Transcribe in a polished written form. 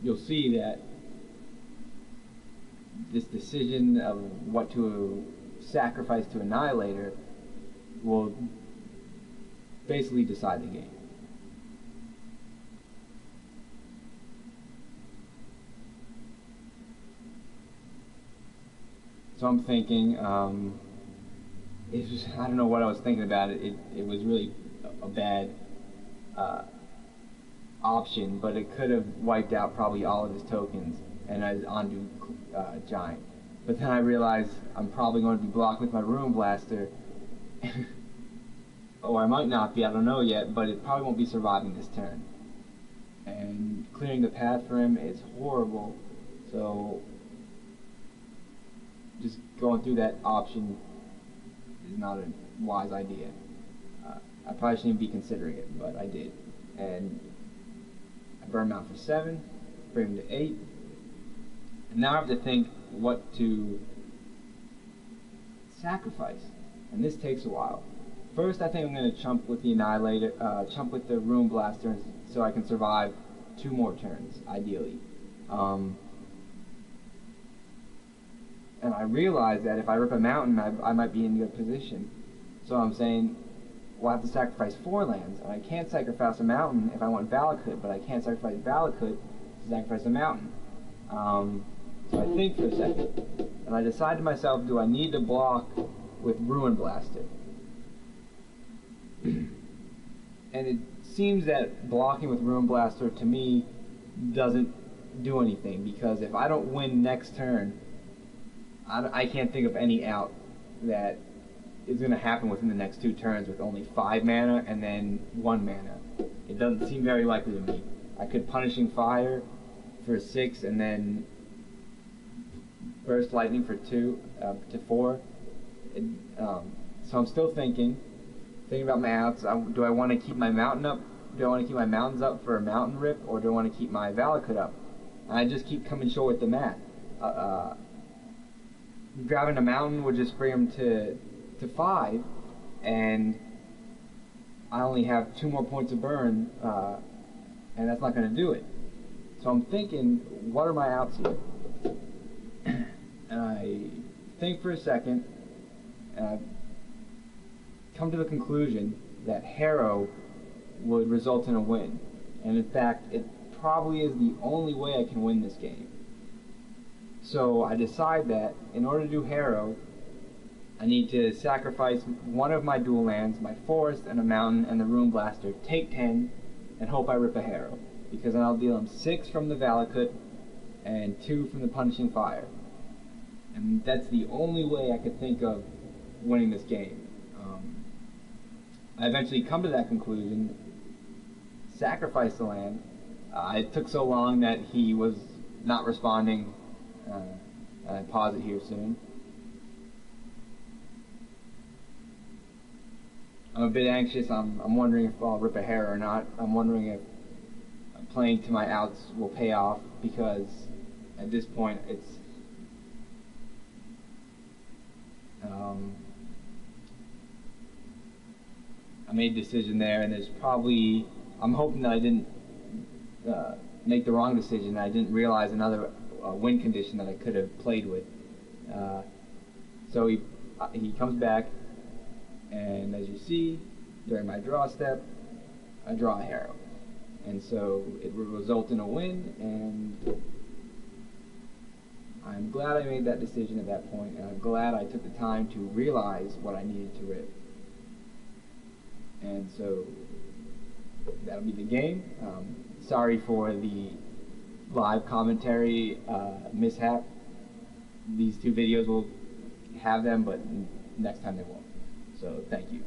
you'll see that this decision of what to sacrifice to Annihilator will basically decide the game. So I'm thinking, I don't know what I was thinking about it. It was really a bad option, but it could have wiped out probably all of his tokens and I was onto Giant. But then I realized I'm probably going to be blocked with my Ruin Blaster. Or I might not be, I don't know yet, but it probably won't be surviving this turn. And clearing the path for him is horrible, so just going through that option is not a wise idea. I probably shouldn't be considering it, but I did. And I burned him out for 7, bring him to 8. And now I have to think what to sacrifice, and this takes a while. First, I think I'm going to chump with the Annihilator, chump with the Ruin Blaster, so I can survive 2 more turns, ideally. And I realize that if I rip a mountain, I might be in a good position. So I'm saying, well, I have to sacrifice 4 lands, and I can't sacrifice a mountain if I want Valakut, but I can't sacrifice Valakut to sacrifice a mountain. So I think for a second, and I decide to myself, do I need to block with Ruin Blaster? And it seems that blocking with Ruin Blaster to me doesn't do anything, because if I don't win next turn, I can't think of any out that is going to happen within the next 2 turns with only 5 mana and then 1 mana. It doesn't seem very likely to me. I could Punishing Fire for 6 and then Burst Lightning for 2 to 4. So I'm still thinking about my outs. Do I want to keep my mountain up? Do I want to keep my mountains up for a mountain rip, or do I want to keep my Valakut up? And I just keep coming short with the math. Grabbing a mountain would just bring him to 5, and I only have 2 more points of burn, and that's not going to do it. So I'm thinking, what are my outs here? And I think for a second, and I come to the conclusion that Harrow would result in a win. And in fact, it probably is the only way I can win this game. So I decide that in order to do Harrow, I need to sacrifice one of my dual lands, my forest and a mountain and the Ruin Blaster, take 10, and hope I rip a Harrow. Because then I'll deal him 6 from the Valakut and 2 from the Punishing Fire. And that's the only way I could think of winning this game. I eventually come to that conclusion, sacrifice the land. It took so long that he was not responding. I pause it here soon. I'm a bit anxious. I'm wondering if I'll rip a hair or not. I'm wondering if playing to my outs will pay off, because at this point it's I made a decision there, and there's probably, I'm hoping that I didn't make the wrong decision. I didn't realize another win condition that I could have played with. So he comes back, and as you see, during my draw step, I draw a Harrow. And so it will result in a win, and I'm glad I made that decision at that point, and I'm glad I took the time to realize what I needed to rip. And so that'll be the game. Sorry for the live commentary mishap. These 2 videos will have them, but next time they won't. So thank you.